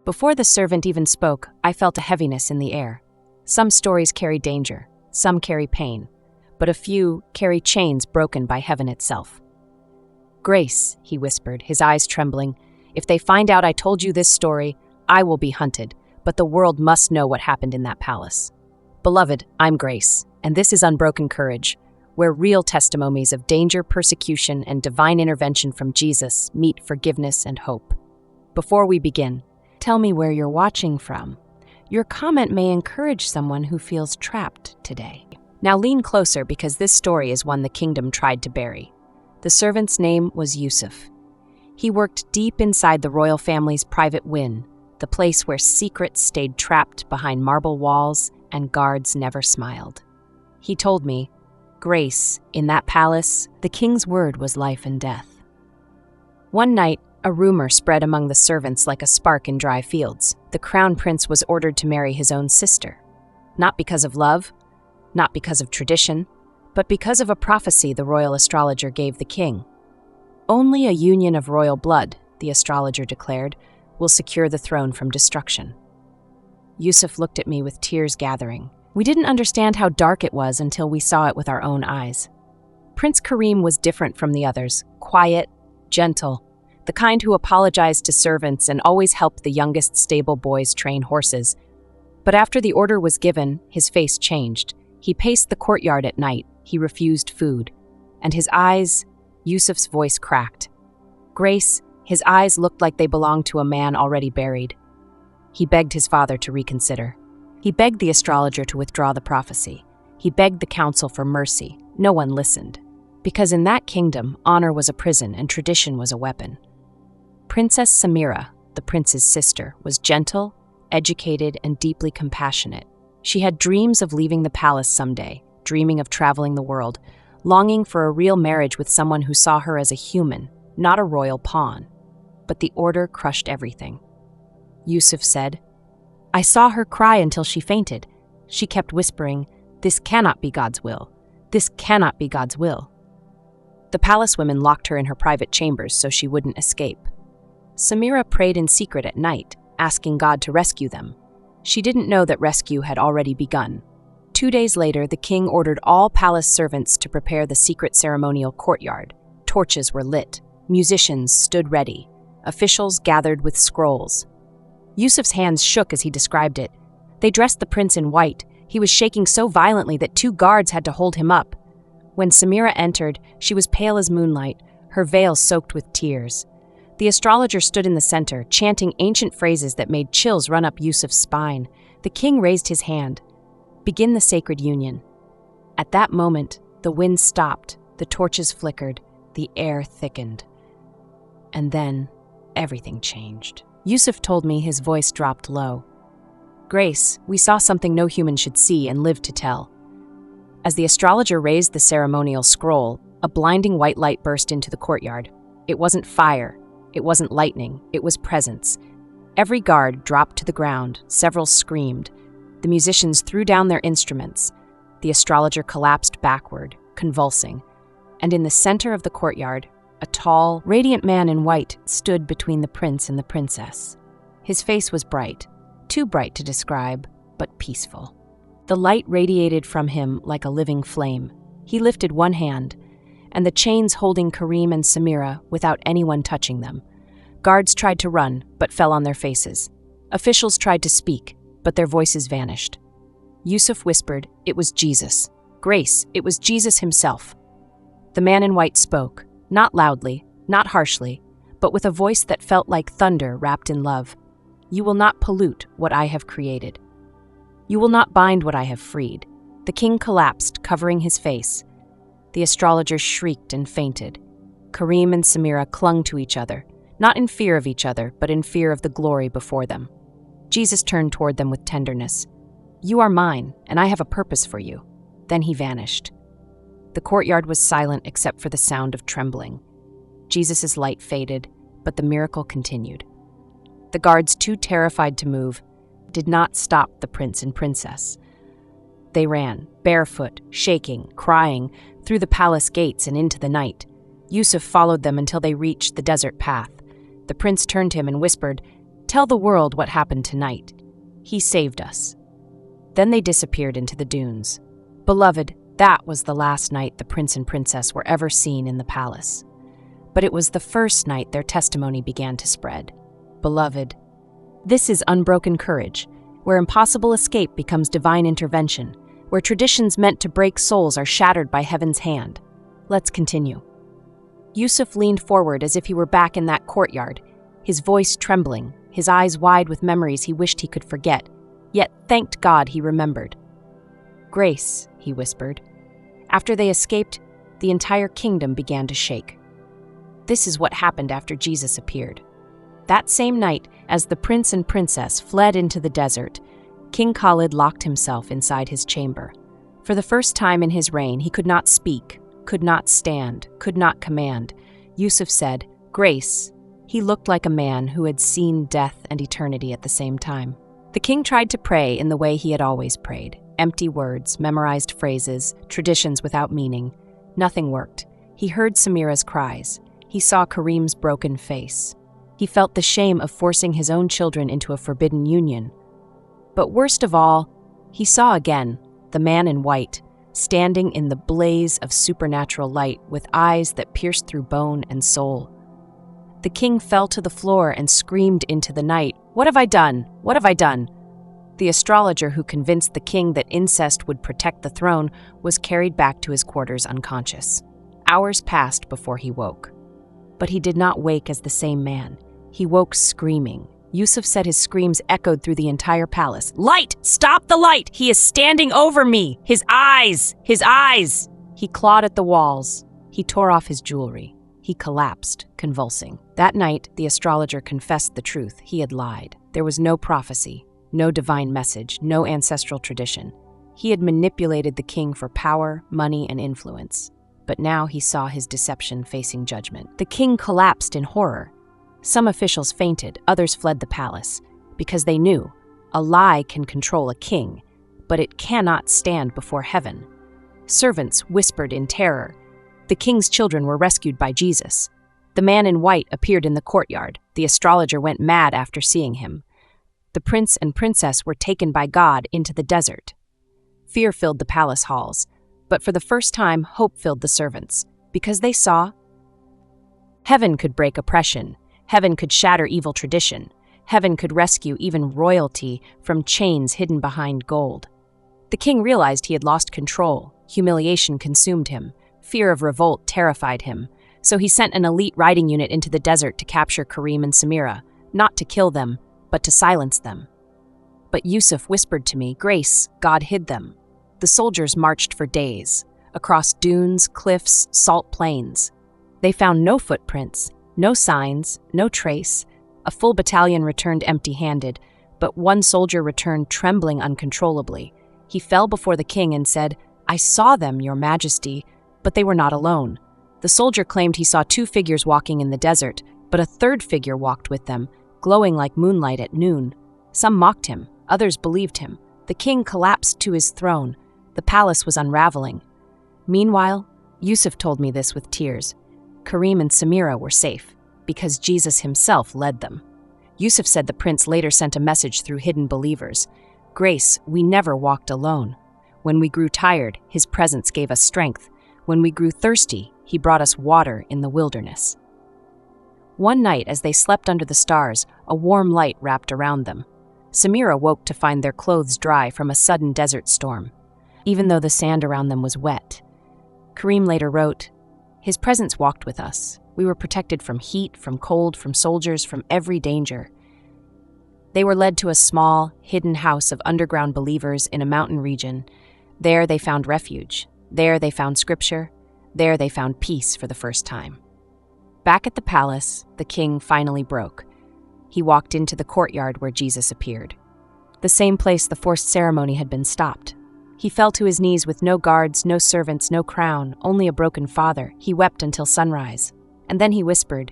Before the servant even spoke, I felt a heaviness in the air. Some stories carry danger, some carry pain, but a few carry chains broken by heaven itself. "Grace," he whispered, his eyes trembling, "if they find out I told you this story, I will be hunted, but the world must know what happened in that palace." Beloved, I'm Grace, and this is Unbroken Courage, where real testimonies of danger, persecution, and divine intervention from Jesus meet forgiveness and hope. Before we begin, tell me where you're watching from. Your comment may encourage someone who feels trapped today. Now lean closer because this story is one the kingdom tried to bury. The servant's name was Yusuf. He worked deep inside the royal family's private wing, the place where secrets stayed trapped behind marble walls and guards never smiled. He told me, "Grace, in that palace, the king's word was life and death." One night, a rumor spread among the servants like a spark in dry fields. The crown prince was ordered to marry his own sister. Not because of love, not because of tradition, but because of a prophecy the royal astrologer gave the king. "Only a union of royal blood," the astrologer declared, "will secure the throne from destruction." Yusuf looked at me with tears gathering. We didn't understand how dark it was until we saw it with our own eyes. Prince Kareem was different from the others, quiet, gentle, the kind who apologized to servants and always helped the youngest stable boys train horses. But after the order was given, his face changed. He paced the courtyard at night, he refused food. And his eyes, Yusuf's voice cracked. Grace, his eyes looked like they belonged to a man already buried. He begged his father to reconsider. He begged the astrologer to withdraw the prophecy. He begged the council for mercy. No one listened. Because in that kingdom, honor was a prison and tradition was a weapon. Princess Samira, the prince's sister, was gentle, educated, and deeply compassionate. She had dreams of leaving the palace someday, dreaming of traveling the world, longing for a real marriage with someone who saw her as a human, not a royal pawn. But the order crushed everything. Yusuf said, "I saw her cry until she fainted. She kept whispering, 'This cannot be God's will. This cannot be God's will.'" The palace women locked her in her private chambers so she wouldn't escape. Samira prayed in secret at night, asking God to rescue them. She didn't know that rescue had already begun. 2 days later, the king ordered all palace servants to prepare the secret ceremonial courtyard. Torches were lit. Musicians stood ready. Officials gathered with scrolls. Yusuf's hands shook as he described it. They dressed the prince in white. He was shaking so violently that 2 guards had to hold him up. When Samira entered, she was pale as moonlight, her veil soaked with tears. The astrologer stood in the center, chanting ancient phrases that made chills run up Yusuf's spine. The king raised his hand. "Begin the sacred union." At that moment, the wind stopped, the torches flickered, the air thickened. And then, everything changed. Yusuf told me, his voice dropped low. "Grace, we saw something no human should see and live to tell." As the astrologer raised the ceremonial scroll, a blinding white light burst into the courtyard. It wasn't fire. It wasn't lightning. It was presence. Every guard dropped to the ground. Several screamed. The musicians threw down their instruments. The astrologer collapsed backward, convulsing. And in the center of the courtyard, a tall, radiant man in white stood between the prince and the princess. His face was bright, too bright to describe, but peaceful. The light radiated from him like a living flame. He lifted one hand, and the chains holding Kareem and Samira without anyone touching them. Guards tried to run, but fell on their faces. Officials tried to speak, but their voices vanished. Yusuf whispered, "It was Jesus. Grace, it was Jesus himself." The man in white spoke, not loudly, not harshly, but with a voice that felt like thunder wrapped in love. "You will not pollute what I have created. You will not bind what I have freed." The king collapsed, covering his face. The astrologer shrieked and fainted. Kareem and Samira clung to each other, not in fear of each other, but in fear of the glory before them. Jesus turned toward them with tenderness. "You are mine, and I have a purpose for you." Then he vanished. The courtyard was silent except for the sound of trembling. Jesus' light faded, but the miracle continued. The guards, too terrified to move, did not stop the prince and princess. They ran, barefoot, shaking, crying, through the palace gates and into the night. Yusuf followed them until they reached the desert path. The prince turned to him and whispered, Tell the world what happened tonight. He saved us." Then they disappeared into the dunes. Beloved, that was the last night the prince and princess were ever seen in the palace. But it was the first night their testimony began to spread. Beloved, this is Unbroken Courage, where impossible escape becomes divine intervention, where traditions meant to break souls are shattered by heaven's hand. Let's continue. Yusuf leaned forward as if he were back in that courtyard, his voice trembling, his eyes wide with memories he wished he could forget, yet thanked God he remembered. "Grace," he whispered. After they escaped, the entire kingdom began to shake. This is what happened after Jesus appeared. That same night, as the prince and princess fled into the desert, King Khalid locked himself inside his chamber. For the first time in his reign, he could not speak, could not stand, could not command. Yusuf said, "Grace." He looked like a man who had seen death and eternity at the same time. The king tried to pray in the way he had always prayed. Empty words, memorized phrases, traditions without meaning. Nothing worked. He heard Samira's cries. He saw Kareem's broken face. He felt the shame of forcing his own children into a forbidden union. But worst of all, he saw again the man in white, standing in the blaze of supernatural light with eyes that pierced through bone and soul. The king fell to the floor and screamed into the night, "What have I done? What have I done?" The astrologer who convinced the king that incest would protect the throne was carried back to his quarters unconscious. Hours passed before he woke. But he did not wake as the same man. He woke screaming. Yusuf said his screams echoed through the entire palace. "Light! Stop the light! He is standing over me! His eyes! His eyes!" He clawed at the walls. He tore off his jewelry. He collapsed, convulsing. That night, the astrologer confessed the truth. He had lied. There was no prophecy, no divine message, no ancestral tradition. He had manipulated the king for power, money, and influence. But now he saw his deception facing judgment. The king collapsed in horror. Some officials fainted, others fled the palace, because they knew a lie can control a king, but it cannot stand before heaven. Servants whispered in terror. The king's children were rescued by Jesus. The man in white appeared in the courtyard. The astrologer went mad after seeing him. The prince and princess were taken by God into the desert. Fear filled the palace halls, but for the first time, hope filled the servants, because they saw heaven could break oppression. Heaven could shatter evil tradition. Heaven could rescue even royalty from chains hidden behind gold. The king realized he had lost control. Humiliation consumed him. Fear of revolt terrified him. So he sent an elite riding unit into the desert to capture Kareem and Samira, not to kill them, but to silence them. But Yusuf whispered to me, "Grace, God hid them." The soldiers marched for days, across dunes, cliffs, salt plains. They found no footprints, no signs, no trace. A full battalion returned empty-handed, but one soldier returned trembling uncontrollably. He fell before the king and said, "I saw them, Your Majesty," but they were not alone. The soldier claimed he saw two figures walking in the desert, but a third figure walked with them, glowing like moonlight at noon. Some mocked him, others believed him. The king collapsed to his throne. The palace was unraveling. Meanwhile, Yusuf told me this with tears. Kareem and Samira were safe, because Jesus himself led them. Yusuf said the prince later sent a message through hidden believers. "Grace, we never walked alone. When we grew tired, his presence gave us strength. When we grew thirsty, he brought us water in the wilderness." One night, as they slept under the stars, a warm light wrapped around them. Samira woke to find their clothes dry from a sudden desert storm, even though the sand around them was wet. Kareem later wrote, "His presence walked with us. We were protected from heat, from cold, from soldiers, from every danger." They were led to a small, hidden house of underground believers in a mountain region. There they found refuge. There they found scripture. There they found peace for the first time. Back at the palace, the king finally broke. He walked into the courtyard where Jesus appeared. The same place the forced ceremony had been stopped. He fell to his knees with no guards, no servants, no crown, only a broken father. He wept until sunrise. And then he whispered,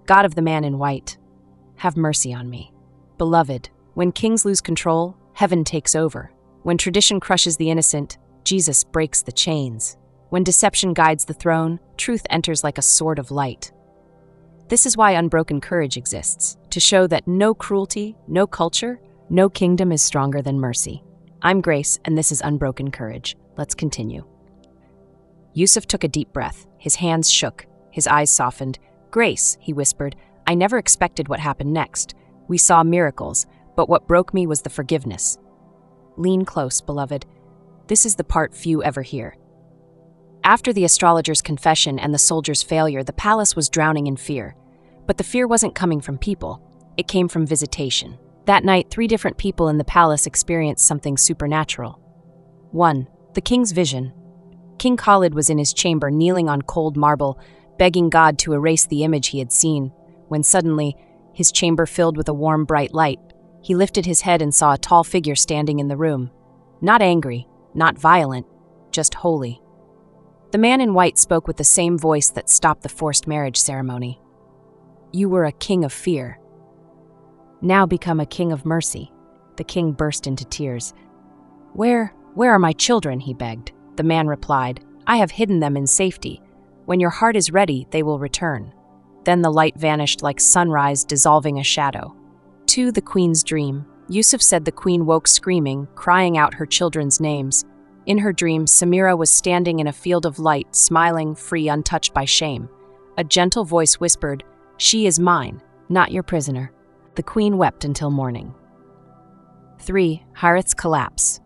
"God of the man in white, have mercy on me." Beloved, when kings lose control, heaven takes over. When tradition crushes the innocent, Jesus breaks the chains. When deception guides the throne, truth enters like a sword of light. This is why Unbroken Courage exists, to to show that no cruelty, no culture, no kingdom is stronger than mercy. I'm Grace, and this is Unbroken Courage. Let's continue. Yusuf took a deep breath. His hands shook. His eyes softened. "Grace," he whispered, "I never expected what happened next. We saw miracles, but what broke me was the forgiveness." Lean close, beloved. This is the part few ever hear. After the astrologer's confession and the soldier's failure, the palace was drowning in fear. But the fear wasn't coming from people. It came from visitation. That night, 3 different people in the palace experienced something supernatural. 1. The king's vision. King Khalid was in his chamber, kneeling on cold marble, begging God to erase the image he had seen, when suddenly, his chamber filled with a warm, bright light. He lifted his head and saw a tall figure standing in the room. Not angry, not violent, just holy. The man in white spoke with the same voice that stopped the forced marriage ceremony. "You were a king of fear. Now become a king of mercy." The king burst into tears. Where are my children?" he begged. The man replied, "I have hidden them in safety. When your heart is ready, they will return." Then the light vanished like sunrise dissolving a shadow. 2. The queen's dream. Yusuf said the queen woke screaming, crying out her children's names. In her dream, Samira was standing in a field of light, smiling, free, untouched by shame. A gentle voice whispered, "She is mine, not your prisoner." The queen wept until morning. 3. Harith's collapse.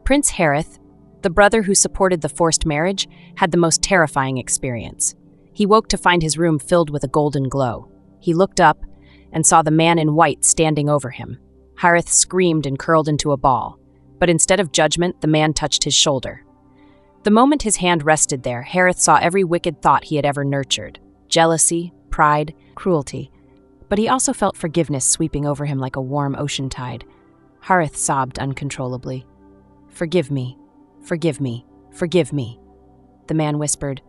Prince Harith, the brother who supported the forced marriage, had the most terrifying experience. He woke to find his room filled with a golden glow. He looked up and saw the man in white standing over him. Harith screamed and curled into a ball, but instead of judgment, the man touched his shoulder. The moment his hand rested there, Harith saw every wicked thought he had ever nurtured: jealousy, pride, cruelty. But he also felt forgiveness sweeping over him like a warm ocean tide. Harith sobbed uncontrollably. "Forgive me, forgive me, forgive me." The man whispered,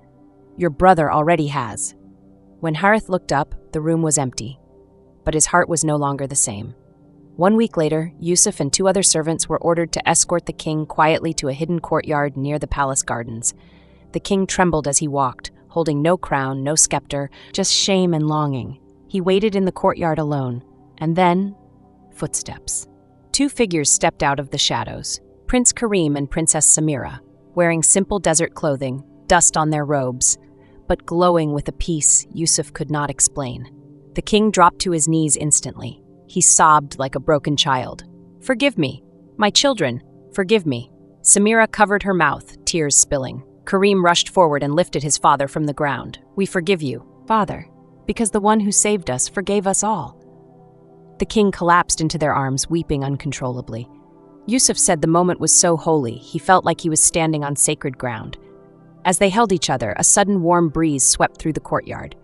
"Your brother already has." When Harith looked up, the room was empty, but his heart was no longer the same. 1 week later, Yusuf and 2 other servants were ordered to escort the king quietly to a hidden courtyard near the palace gardens. The king trembled as he walked, holding no crown, no scepter, just shame and longing. He waited in the courtyard alone, and then, footsteps. 2 figures stepped out of the shadows. Prince Kareem and Princess Samira, wearing simple desert clothing, dust on their robes, but glowing with a peace Yusuf could not explain. The king dropped to his knees instantly. He sobbed like a broken child. "Forgive me, my children, forgive me." Samira covered her mouth, tears spilling. Kareem rushed forward and lifted his father from the ground. "We forgive you, Father, because the one who saved us forgave us all." The king collapsed into their arms, weeping uncontrollably. Yusuf said the moment was so holy, he felt like he was standing on sacred ground. As they held each other, a sudden warm breeze swept through the courtyard.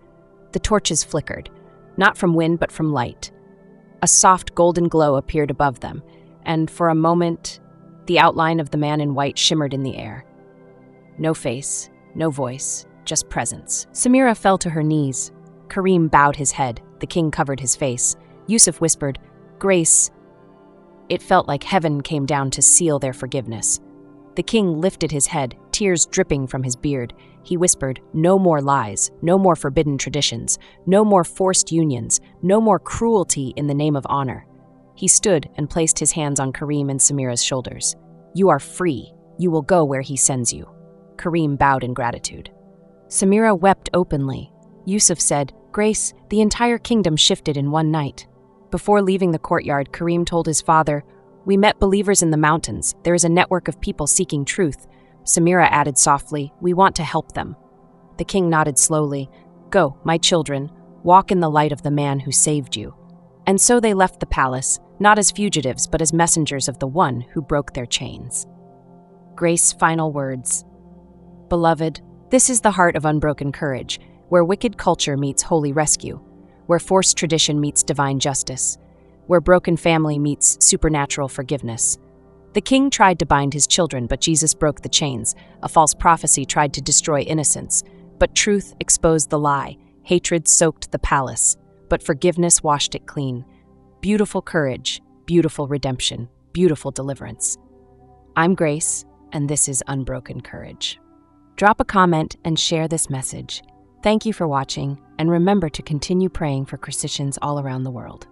The torches flickered, not from wind but from light. A soft golden glow appeared above them, and for a moment, the outline of the man in white shimmered in the air. No face, no voice, just presence. Samira fell to her knees. Kareem bowed his head. The king covered his face. Yusuf whispered, "Grace." It felt like heaven came down to seal their forgiveness. The king lifted his head, tears dripping from his beard. He whispered, "No more lies, no more forbidden traditions, no more forced unions, no more cruelty in the name of honor." He stood and placed his hands on Kareem and Samira's shoulders. "You are free. You will go where he sends you." Kareem bowed in gratitude. Samira wept openly. Yusuf said, "Grace, the entire kingdom shifted in one night." Before leaving the courtyard, Kareem told his father, "We met believers in the mountains. There is a network of people seeking truth." Samira added softly, "We want to help them." The king nodded slowly. "Go, my children, walk in the light of the man who saved you." And so they left the palace, not as fugitives, but as messengers of the one who broke their chains. Grace's final words. Beloved, this is the heart of Unbroken Courage, where wicked culture meets holy rescue, where forced tradition meets divine justice, where broken family meets supernatural forgiveness. The king tried to bind his children, but Jesus broke the chains. A false prophecy tried to destroy innocence, but truth exposed the lie. Hatred soaked the palace, but forgiveness washed it clean. Beautiful courage, beautiful redemption, beautiful deliverance. I'm Grace, and this is Unbroken Courage. Drop a comment and share this message. Thank you for watching, and remember to continue praying for Christians all around the world.